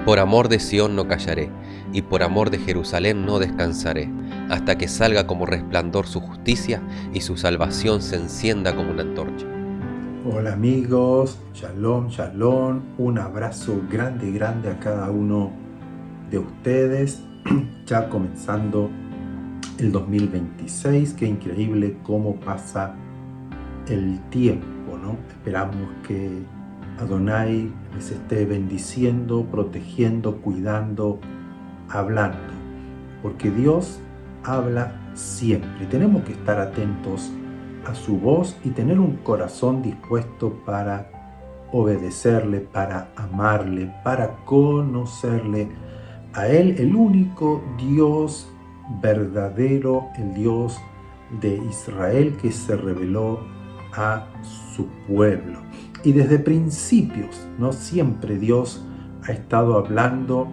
Por amor de Sión no callaré, y por amor de Jerusalén no descansaré, hasta que salga como resplandor su justicia y su salvación se encienda como una antorcha. Hola amigos, shalom, shalom, un abrazo grande, grande a cada uno de ustedes, ya comenzando el 2026, qué increíble cómo pasa el tiempo, ¿no? Esperamos que Adonai les esté bendiciendo, protegiendo, cuidando, hablando, porque Dios habla siempre. Tenemos que estar atentos a su voz y tener un corazón dispuesto para obedecerle, para amarle, para conocerle a Él, el único Dios verdadero, el Dios de Israel que se reveló a su pueblo. Y desde principios, no siempre Dios ha estado hablando,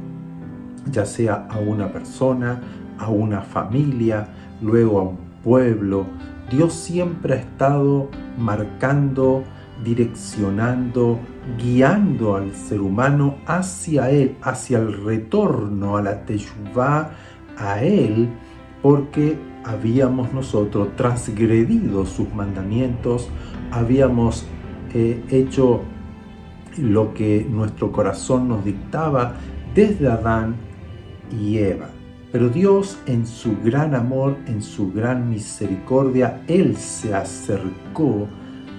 ya sea a una persona, a una familia, luego a un pueblo. Dios siempre ha estado marcando, direccionando, guiando al ser humano hacia Él, hacia el retorno a la Teshuvá, a Él, porque habíamos nosotros transgredido sus mandamientos, habíamos hecho lo que nuestro corazón nos dictaba desde Adán y Eva. Pero Dios, en su gran amor, en su gran misericordia, Él se acercó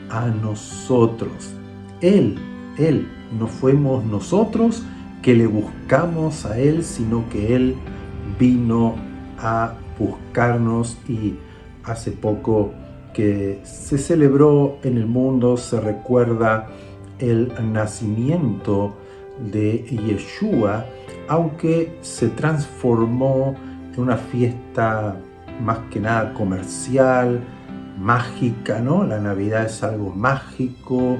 a nosotros. Él, no fuimos nosotros que le buscamos a Él, sino que Él vino a buscarnos. Y hace poco que se celebró en el mundo, se recuerda el nacimiento de Yeshua, aunque se transformó en una fiesta más que nada comercial, mágica, ¿no? La Navidad es algo mágico,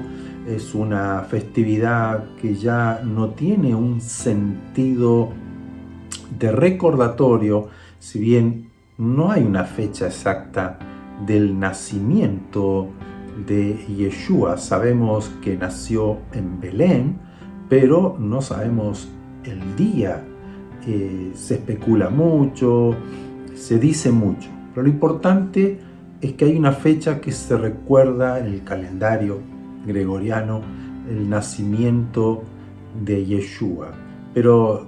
es una festividad que ya no tiene un sentido de recordatorio, si bien no hay una fecha exacta del nacimiento de Yeshua. Sabemos que nació en Belén, pero no sabemos el día. Se especula mucho, se dice mucho, pero lo importante es que hay una fecha que se recuerda en el calendario gregoriano, el nacimiento de Yeshua. Pero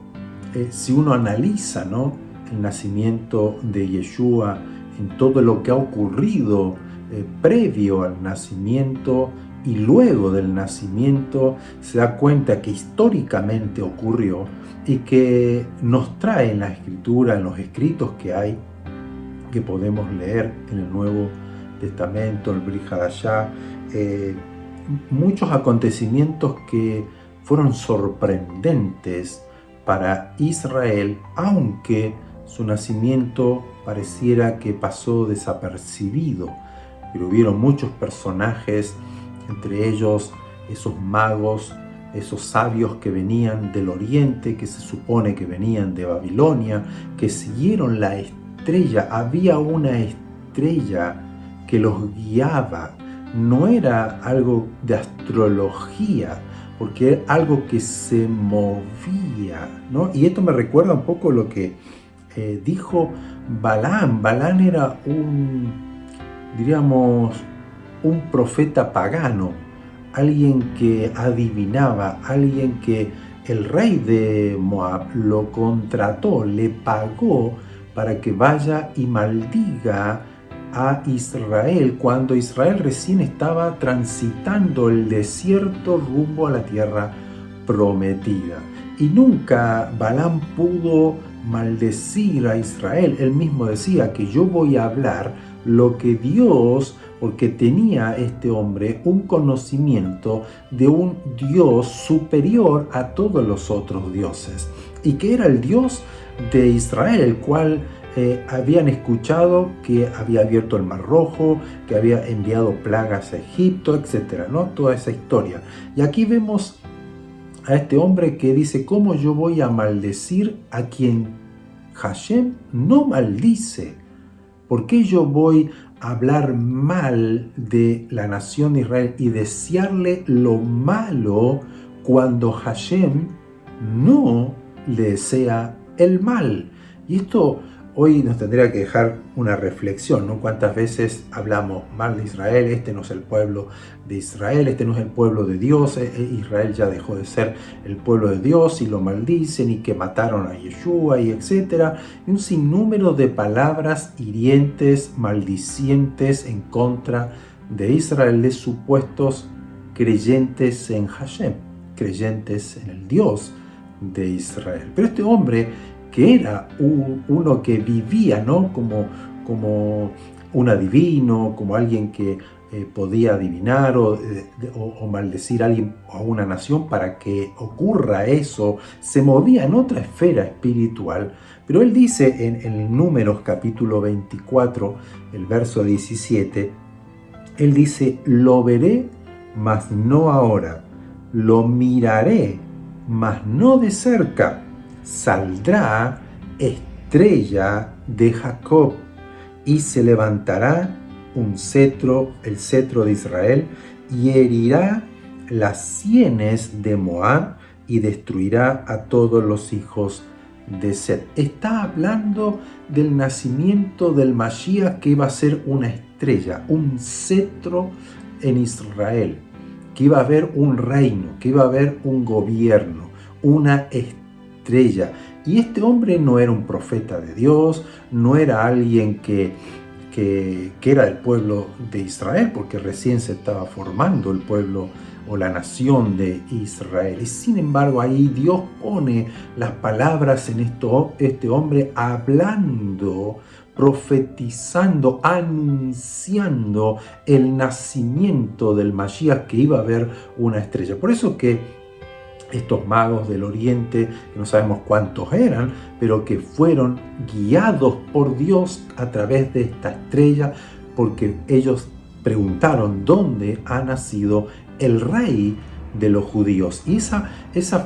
si uno analiza, ¿no?, el nacimiento de Yeshua en todo lo que ha ocurrido previo al nacimiento y luego del nacimiento, se da cuenta que históricamente ocurrió y que nos trae en la escritura, en los escritos que hay, que podemos leer en el Nuevo Testamento, el Brit Hadashah, muchos acontecimientos que fueron sorprendentes para Israel, aunque su nacimiento pareciera que pasó desapercibido. Pero hubieron muchos personajes, entre ellos esos magos, esos sabios que venían del oriente, que se supone que venían de Babilonia, que siguieron la estrella. Había una estrella que los guiaba. No era algo de astrología, porque era algo que se movía, ¿no? Y esto me recuerda un poco lo que dijo Balaam. Balaam era diríamos, un profeta pagano, alguien que adivinaba, alguien que el rey de Moab lo contrató, le pagó para que vaya y maldiga a Israel cuando Israel recién estaba transitando el desierto rumbo a la tierra prometida. Y nunca Balaam pudo maldecir a Israel. Él mismo decía que yo voy a hablar lo que Dios, porque tenía este hombre un conocimiento de un Dios superior a todos los otros dioses, y que era el Dios de Israel, el cual habían escuchado que había abierto el Mar Rojo, que había enviado plagas a Egipto, etc., ¿no? Toda esa historia. Y aquí vemos a este hombre que dice: ¿cómo yo voy a maldecir a quien Hashem no maldice? ¿Por qué yo voy a hablar mal de la nación de Israel y desearle lo malo cuando Hashem no le desea el mal. Y esto hoy nos tendría que dejar una reflexión, ¿no? ¿Cuántas veces hablamos mal de Israel? Este no es el pueblo de Israel, este no es el pueblo de Dios, Israel ya dejó de ser el pueblo de Dios y lo maldicen y que mataron a Yeshua y etcétera. Y un sinnúmero de palabras hirientes, maldicientes en contra de Israel, de supuestos creyentes en Hashem, creyentes en el Dios de Israel. Pero este hombre, que era uno que vivía, ¿no? como un adivino, como alguien que podía adivinar o maldecir a alguien o a una nación para que ocurra eso, se movía en otra esfera espiritual. Pero él dice en Números capítulo 24, el verso 17, él dice: lo veré, mas no ahora, lo miraré, mas no de cerca. Saldrá estrella de Jacob y se levantará un cetro, el cetro de Israel, y herirá las sienes de Moab y destruirá a todos los hijos de Set. Está hablando del nacimiento del Mashiach, que iba a ser una estrella, un cetro en Israel, que iba a haber un reino, que iba a haber un gobierno, una estrella. Y este hombre no era un profeta de Dios, no era alguien que era del pueblo de Israel, porque recién se estaba formando el pueblo o la nación de Israel. Y sin embargo ahí Dios pone las palabras en este hombre, hablando, profetizando, anunciando el nacimiento del Mashiach, que iba a haber una estrella. Por eso que estos magos del oriente, que no sabemos cuántos eran, pero que fueron guiados por Dios a través de esta estrella, porque ellos preguntaron: ¿dónde ha nacido el rey de los judíos? Y esa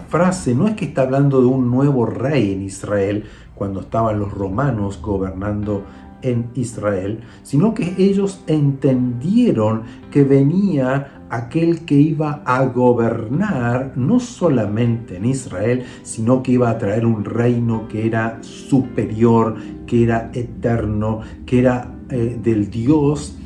frase no es que está hablando de un nuevo rey en Israel, cuando estaban los romanos gobernando en Israel, sino que ellos entendieron que venía aquel que iba a gobernar no solamente en Israel, sino que iba a traer un reino que era superior, que era eterno, que era del Dios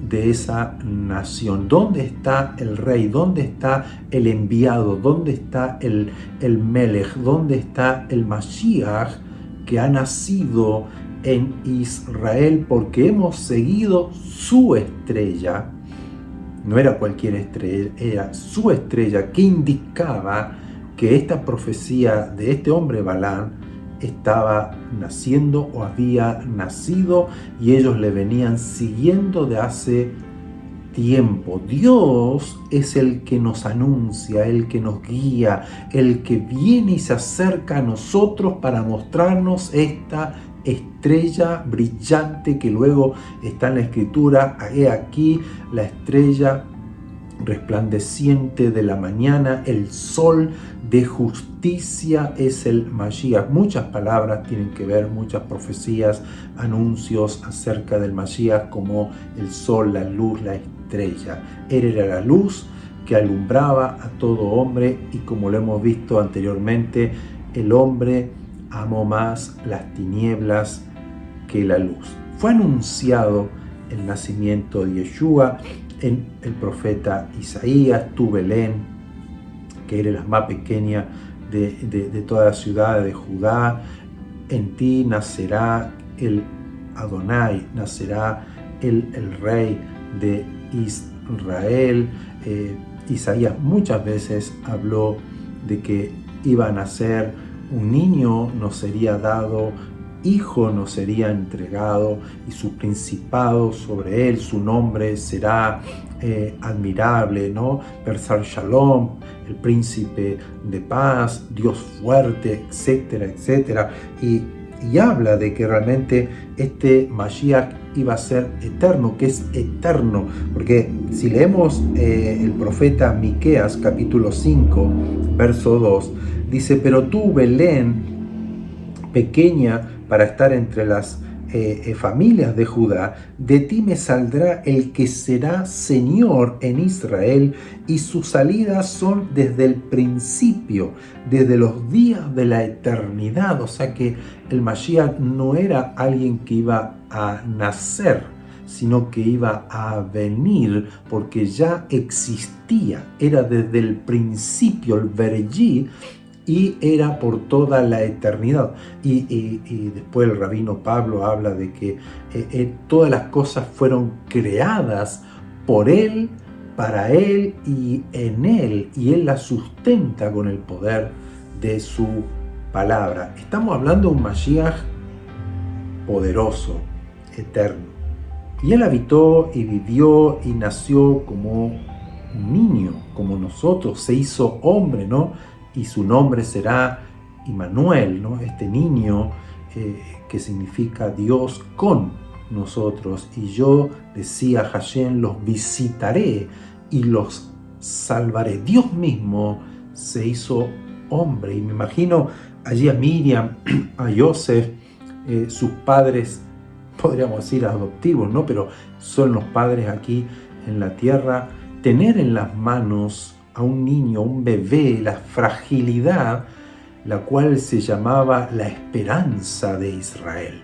de esa nación. ¿Dónde está el rey? ¿Dónde está el enviado? ¿Dónde está el Melech? ¿Dónde está el Mashiach que ha nacido en Israel? Porque hemos seguido su estrella. No era cualquier estrella, era su estrella, que indicaba que esta profecía de este hombre Balaam estaba naciendo o había nacido, y ellos le venían siguiendo de hace tiempo. Dios es el que nos anuncia, el que nos guía, el que viene y se acerca a nosotros para mostrarnos esta estrella brillante que luego está en la escritura: he aquí la estrella resplandeciente de la mañana, el sol de justicia es el Mashiach. Muchas palabras tienen que ver, muchas profecías, anuncios acerca del Mashiach, como el sol, la luz, la estrella. Él era la luz que alumbraba a todo hombre, y como lo hemos visto anteriormente, el hombre amó más las tinieblas que la luz. Fue anunciado el nacimiento de Yeshua en el profeta Isaías: tú, Belén, que eres la más pequeña de toda la ciudad de Judá, en ti nacerá el Adonai, nacerá el rey de Israel. Isaías muchas veces habló de que iba a nacer un niño, nos sería dado, hijo nos sería entregado, y su principado sobre él, su nombre será admirable, ¿no? Persar Shalom, el príncipe de paz, Dios fuerte, etcétera, etcétera. Y habla de que realmente este Mashiach iba a ser eterno, que es eterno, porque si leemos el profeta Miqueas capítulo 5, verso 2, dice: pero tú, Belén, pequeña para estar entre las familias de Judá, de ti me saldrá el que será Señor en Israel, y sus salidas son desde el principio, desde los días de la eternidad. O sea que el Mashiach no era alguien que iba a nacer, sino que iba a venir, porque ya existía, era desde el principio, el Berejit, y era por toda la eternidad. Y después el rabino Pablo habla de que todas las cosas fueron creadas por Él, para Él y en Él, y Él las sustenta con el poder de su palabra. Estamos hablando de un Mashiach poderoso, eterno. Y Él habitó y vivió y nació como un niño, como nosotros, se hizo hombre, ¿no? Y su nombre será Immanuel, ¿no? Este niño que significa Dios con nosotros. Y yo, decía Hashem, los visitaré y los salvaré. Dios mismo se hizo hombre. Y me imagino allí a Miriam, a Yosef, sus padres, podríamos decir adoptivos, ¿no? Pero son los padres aquí en la tierra, tener en las manos a un niño, un bebé, la fragilidad, la cual se llamaba la esperanza de Israel.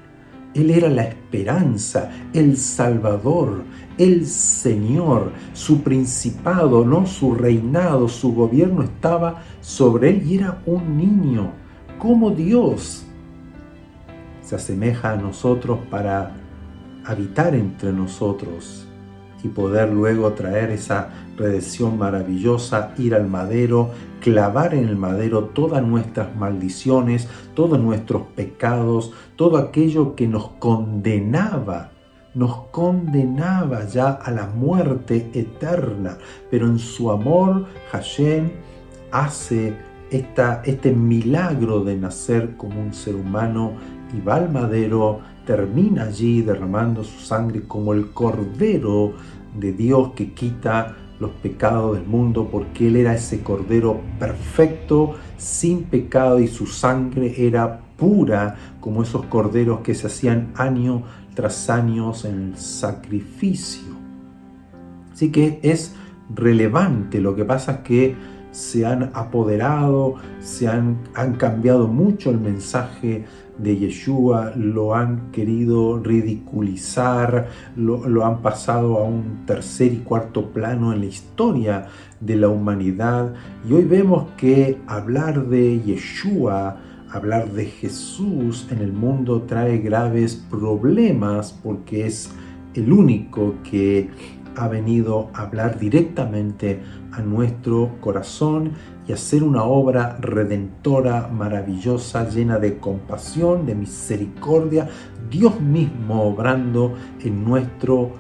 Él era la esperanza, el Salvador, el Señor, su principado, ¿no? Su reinado, su gobierno estaba sobre él y era un niño. ¿Cómo Dios se asemeja a nosotros para habitar entre nosotros y poder luego traer esa redención maravillosa, ir al madero, clavar en el madero todas nuestras maldiciones, todos nuestros pecados, todo aquello que nos condenaba ya a la muerte eterna, pero en su amor Hashem hace este milagro de nacer como un ser humano y va al madero, termina allí derramando su sangre como el Cordero de Dios que quita los pecados del mundo, porque Él era ese Cordero perfecto, sin pecado, y su sangre era pura como esos corderos que se hacían año tras año en el sacrificio. Así que es relevante. Lo que pasa es que se han apoderado, han cambiado mucho el mensaje de Yeshua, lo han querido ridiculizar, lo han pasado a un tercer y cuarto plano en la historia de la humanidad. Y hoy vemos que hablar de Yeshua, hablar de Jesús en el mundo trae graves problemas, porque es el único que ha venido a hablar directamente a nuestro corazón y hacer una obra redentora, maravillosa, llena de compasión, de misericordia, Dios mismo obrando en nuestro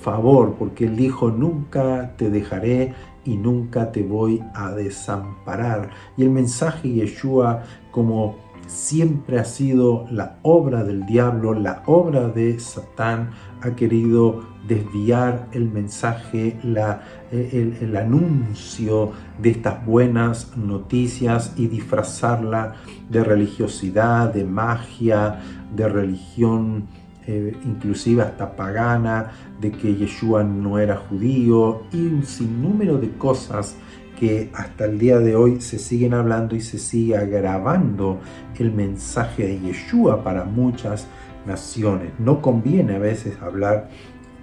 favor, porque Él dijo: nunca te dejaré y nunca te voy a desamparar. Y el mensaje de Yeshua, como siempre ha sido la obra del diablo, la obra de Satán, ha querido desviar el mensaje, el anuncio de estas buenas noticias y disfrazarla de religiosidad, de magia, de religión, inclusive hasta pagana, de que Yeshua no era judío y un sinnúmero de cosas que hasta el día de hoy se siguen hablando y se sigue agravando el mensaje de Yeshua para muchas naciones. No conviene a veces hablar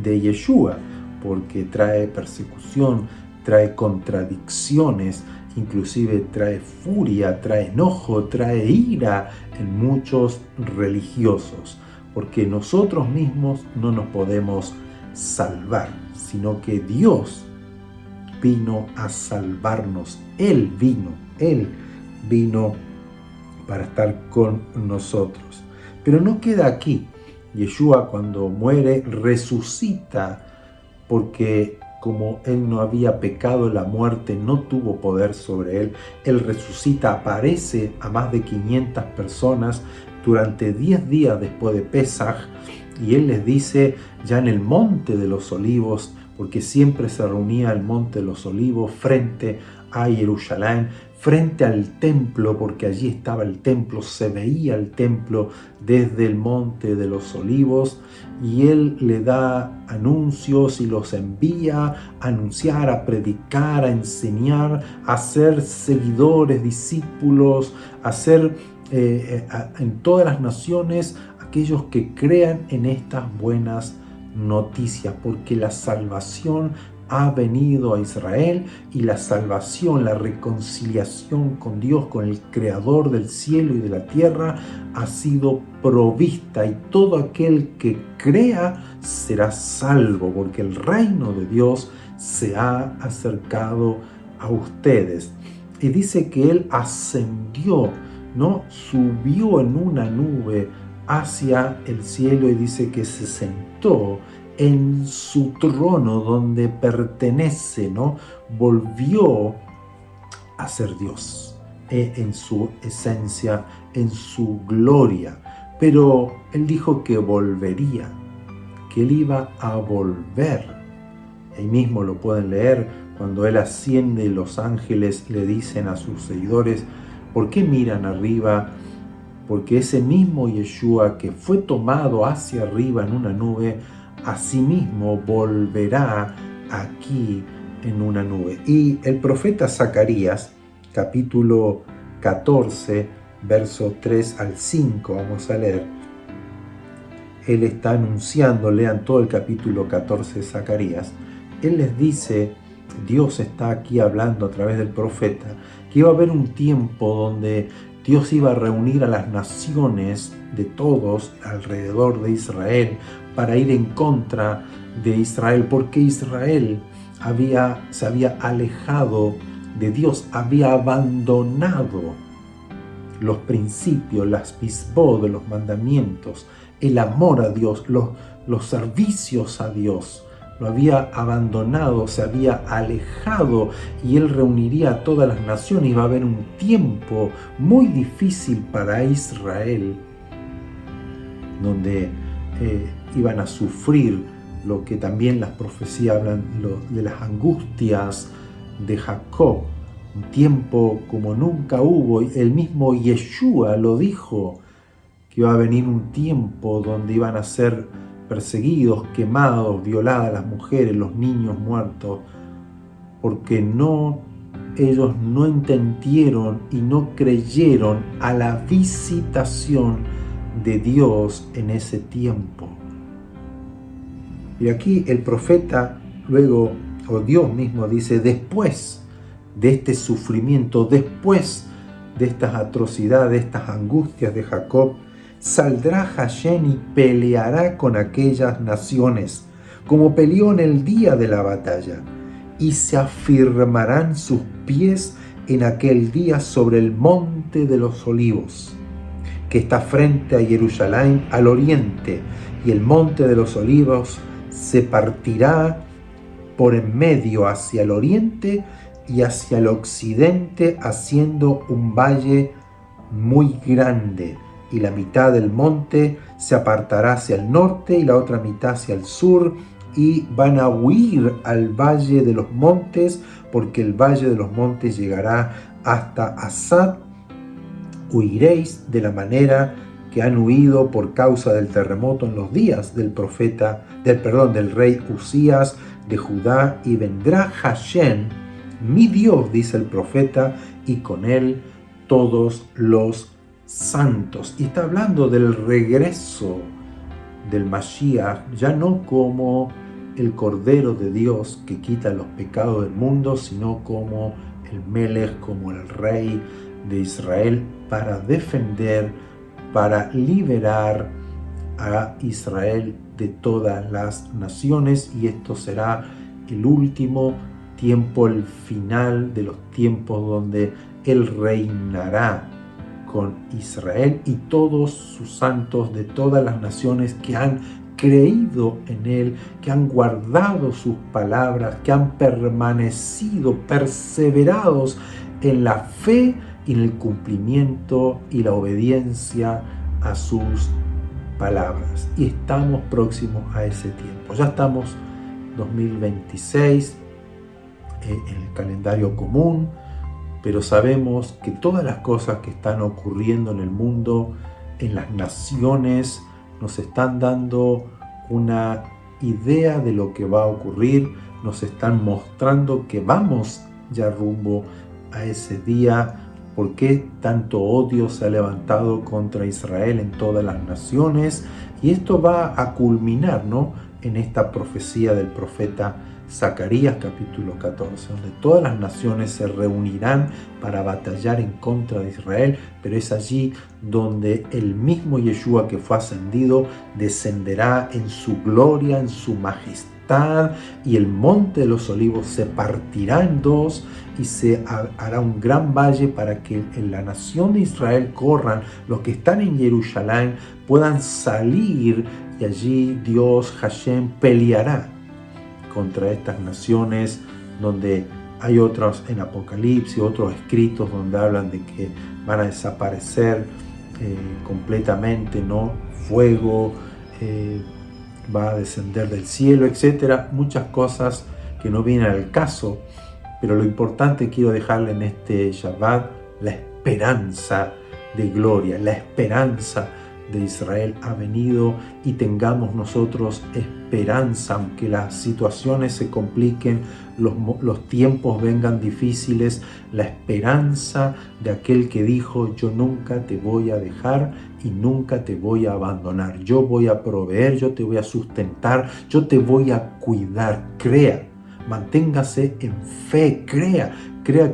de Yeshua porque trae persecución, trae contradicciones, inclusive trae furia, trae enojo, trae ira en muchos religiosos, porque nosotros mismos no nos podemos salvar, sino que Dios vino a salvarnos. Él vino para estar con nosotros. Pero no queda aquí. Yeshua, cuando muere, resucita, porque como Él no había pecado, la muerte no tuvo poder sobre Él. Él resucita, aparece a más de 500 personas durante 10 días después de Pesaj, y Él les dice ya en el Monte de los Olivos, porque siempre se reunía el Monte de los Olivos frente a Jerusalén, frente al templo, porque allí estaba el templo, se veía el templo desde el monte de los olivos, y él le da anuncios y los envía a anunciar, a predicar, a enseñar, a ser seguidores, discípulos, a ser en todas las naciones aquellos que crean en estas buenas noticias, porque la salvación ha venido a Israel, y la salvación, la reconciliación con Dios, con el Creador del cielo y de la tierra, ha sido provista, y todo aquel que crea será salvo, porque el reino de Dios se ha acercado a ustedes. Y dice que Él ascendió, ¿no? Subió en una nube hacia el cielo, y dice que se sentó en su trono donde pertenece, ¿no? Volvió a ser Dios en su esencia, en su gloria. Pero Él dijo que volvería, que Él iba a volver. Ahí mismo lo pueden leer, cuando Él asciende, los ángeles le dicen a sus seguidores: ¿por qué miran arriba? Porque ese mismo Yeshua que fue tomado hacia arriba en una nube, asimismo volverá aquí en una nube. Y el profeta Zacarías, capítulo 14, verso 3 al 5, vamos a leer. Él está anunciando, lean todo el capítulo 14 de Zacarías. Él les dice, Dios está aquí hablando a través del profeta, que iba a haber un tiempo donde Dios iba a reunir a las naciones de todos alrededor de Israel para ir en contra de Israel, porque Israel se había alejado de Dios, había abandonado los principios, las mitzvot de los mandamientos, el amor a Dios, los servicios a Dios. Lo había abandonado, se había alejado, y Él reuniría a todas las naciones. Iba a haber un tiempo muy difícil para Israel, donde iban a sufrir lo que también las profecías hablan de las angustias de Jacob, un tiempo como nunca hubo. El mismo Yeshua lo dijo, que iba a venir un tiempo donde iban a ser perseguidos, quemados, violadas las mujeres, los niños muertos, porque ellos no entendieron y no creyeron a la visitación de Dios en ese tiempo. Y aquí el profeta luego, o Dios mismo dice, después de este sufrimiento, después de estas atrocidades, de estas angustias de Jacob, saldrá Hashem y peleará con aquellas naciones, como peleó en el día de la batalla, y se afirmarán sus pies en aquel día sobre el monte de los olivos, que está frente a Jerusalén al oriente, y el monte de los olivos se partirá por en medio hacia el oriente y hacia el occidente, haciendo un valle muy grande, y la mitad del monte se apartará hacia el norte y la otra mitad hacia el sur, y van a huir al valle de los montes, porque el valle de los montes llegará hasta Asad. Huiréis de la manera que han huido por causa del terremoto en los días del del rey Usías de Judá, y vendrá Hashem, mi Dios, dice el profeta, y con él todos los santos. Y está hablando del regreso del Mashiach, ya no como el Cordero de Dios que quita los pecados del mundo, sino como el Melech, como el Rey de Israel, para defender, para liberar a Israel de todas las naciones. Y esto será el último tiempo, el final de los tiempos, donde Él reinará con Israel y todos sus santos de todas las naciones que han creído en Él, que han guardado sus palabras, que han permanecido, perseverados en la fe y en el cumplimiento y la obediencia a sus palabras. Y estamos próximos a ese tiempo. Ya estamos 2026 en el calendario común, pero sabemos que todas las cosas que están ocurriendo en el mundo, en las naciones, nos están dando una idea de lo que va a ocurrir, nos están mostrando que vamos ya rumbo a ese día. ¿Por qué tanto odio se ha levantado contra Israel en todas las naciones? Y esto va a culminar, ¿no?, en esta profecía del profeta Zacarías capítulo 14, donde todas las naciones se reunirán para batallar en contra de Israel, pero es allí donde el mismo Yeshua que fue ascendido descenderá en su gloria, en su majestad, y el monte de los olivos se partirá en dos y se hará un gran valle para que en la nación de Israel corran, los que están en Jerusalén puedan salir, y allí Dios, Hashem, peleará contra estas naciones, donde hay otros en Apocalipsis, otros escritos donde hablan de que van a desaparecer completamente, ¿no? Fuego va a descender del cielo, etcétera. Muchas cosas que no vienen al caso, pero lo importante quiero dejarle en este Shabbat la esperanza de gloria, la esperanza de Israel ha venido, y tengamos nosotros esperanza, aunque las situaciones se compliquen, los tiempos vengan difíciles, la esperanza de aquel que dijo: yo nunca te voy a dejar y nunca te voy a abandonar, yo voy a proveer, yo te voy a sustentar, yo te voy a cuidar. Crea, manténgase en fe, crea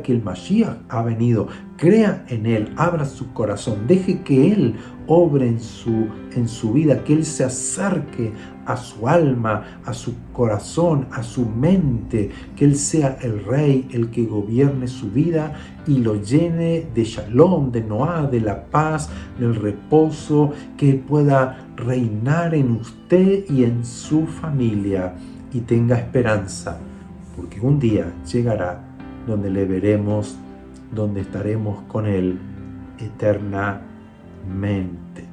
que el Mashiach ha venido, crea en Él, abra su corazón, deje que Él obre en su vida, que Él se acerque a su alma, a su corazón, a su mente, que Él sea el Rey, el que gobierne su vida y lo llene de Shalom, de Noah, de la paz, del reposo, que pueda reinar en usted y en su familia, y tenga esperanza, porque un día llegará donde le veremos, donde estaremos con Él eternamente.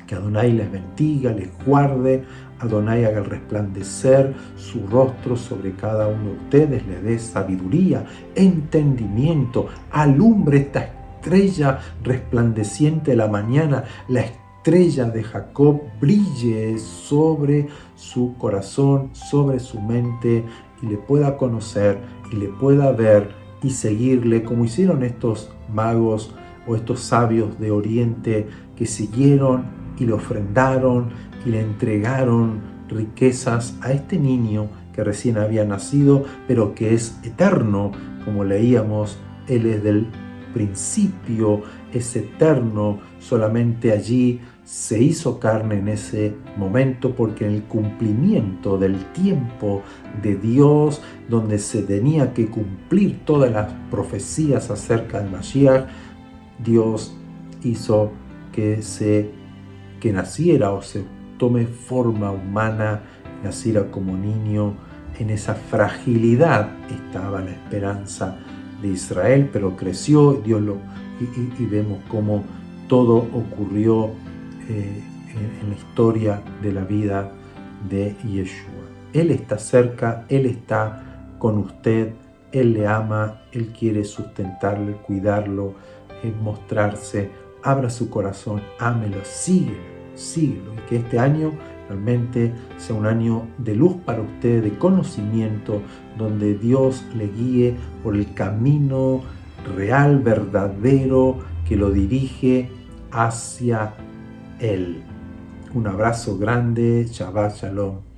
Que Adonai les bendiga, les guarde, Adonai haga resplandecer su rostro sobre cada uno de ustedes, les dé sabiduría, entendimiento, alumbre esta estrella resplandeciente de la mañana, la estrella de Jacob brille sobre su corazón, sobre su mente, y le pueda conocer y le pueda ver y seguirle, como hicieron estos magos o estos sabios de Oriente, que siguieron y le ofrendaron y le entregaron riquezas a este niño que recién había nacido, pero que es eterno. Como leíamos, Él es del principio, es eterno, solamente allí se hizo carne en ese momento, porque en el cumplimiento del tiempo de Dios, donde se tenía que cumplir todas las profecías acerca del Mashiach, Dios hizo que naciera o se tome forma humana, naciera como niño. En esa fragilidad estaba la esperanza de Israel, pero creció Dios y vemos cómo todo ocurrió en la historia de la vida de Yeshua. Él está cerca, Él está con usted, Él le ama, Él quiere sustentarlo, cuidarlo, mostrarse. Abra su corazón, ámelo, síguelo, y que este año realmente sea un año de luz para usted, de conocimiento, donde Dios le guíe por el camino real, verdadero, que lo dirige hacia Él. Un abrazo grande, Shabbat Shalom.